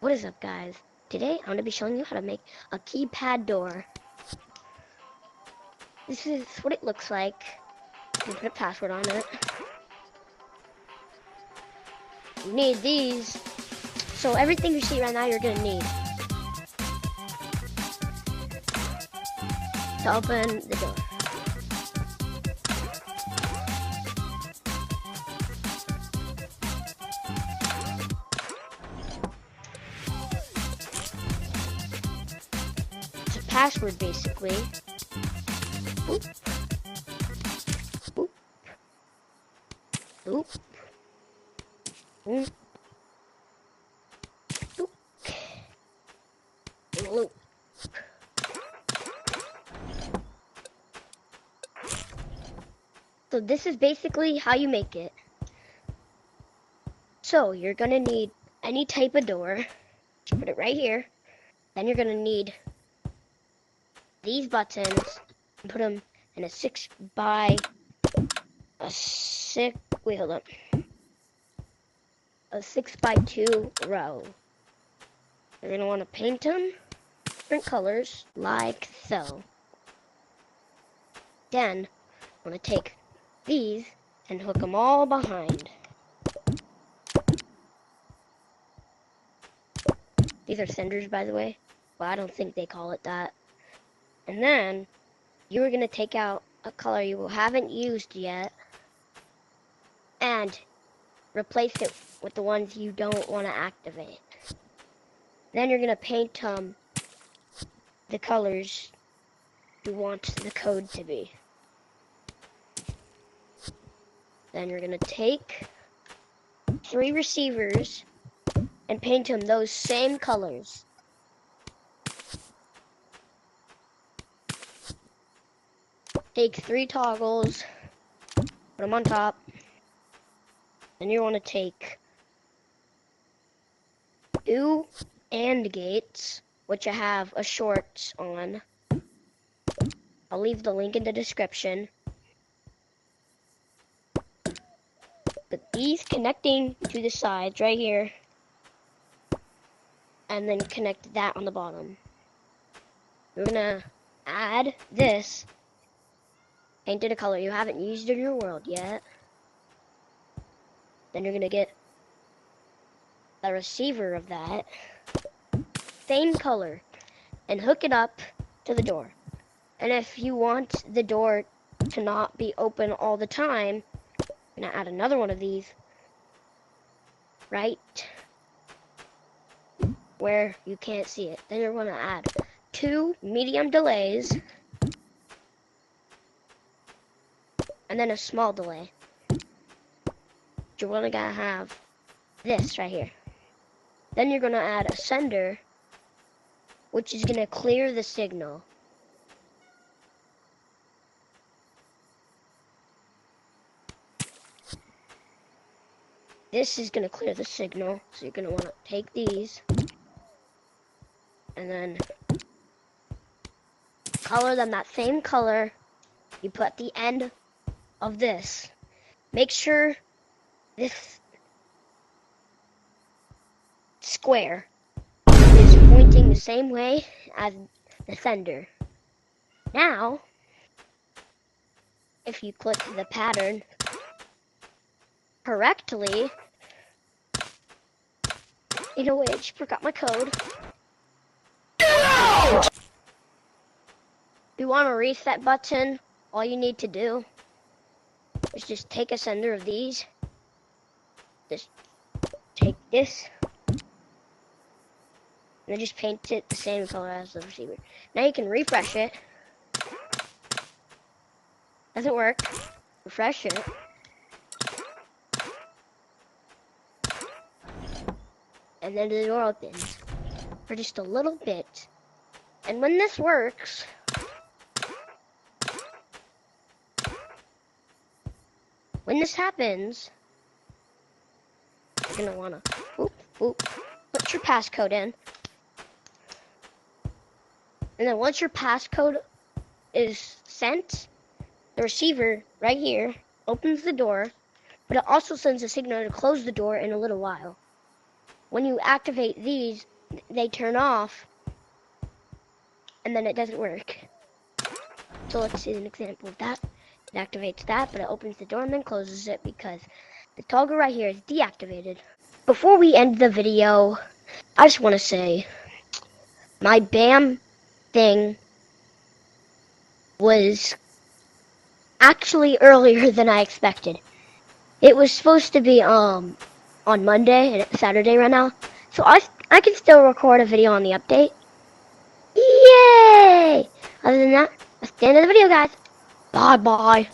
What is up, guys? Today I'm going to be showing you how to make a keypad door. This is what it looks like. You put a password on it. You need these. So everything you see right now you're going to need to open the door. It's a password basically. Boop. Boop. Boop. Boop. Boop. And loop. So this is basically how you make it. So you're gonna need any type of door. Just put it right here. Then you're gonna need these buttons and put them in a 6 by 2 row. You're gonna want to paint them different colors like so. Then I'm gonna take these and hook them all behind. These are cinders, by the way, but I don't think they call it that. And then you're gonna take out a color you haven't used yet and replace it with the ones you don't want to activate. Then you're gonna paint the colors you want the code to be. Then you're gonna take 3 receivers and paint them those same colors. Take 3 toggles, put them on top. Then you want to take 2 AND gates, which I have a short on. I'll leave the link in the description. Put these connecting to the sides right here, and then connect that on the bottom. We're gonna add this painted a color you haven't used in your world yet. Then you're gonna get a receiver of that same color and hook it up to the door. And if you want the door to not be open all the time, I'm gonna add another one of these right where you can't see it. Then you're gonna add 2 medium delays and then a small delay. You're only gonna have this right here. Then you're gonna add a sender, which is gonna clear the signal. This is gonna clear the signal, so you're gonna wanna take these and then color them that same color you put at the end of this. Make sure this square is pointing the same way as the sender. Now, if you click the pattern correctly, you know what, I just forgot my code. If you want a reset button, all you need to do is just take a sender of these. Just take this. And then just paint it the same color as the receiver. Now you can refresh it. Doesn't work. Refresh it. And then the door opens for just a little bit. And when this works, when this happens, you're gonna wanna put your passcode in. And then once your passcode is sent, the receiver right here opens the door, but it also sends a signal to close the door in a little while. When you activate these, they turn off, and then it doesn't work. So let's see an example of that. It activates that, but it opens the door and then closes it because the toggle right here is deactivated. Before we end the video, I just want to say my BAM thing was actually earlier than I expected. It was supposed to be on Monday and it's Saturday right now. So I can still record a video on the update. Yay! Other than that, that's the end of the video, guys. Bye bye.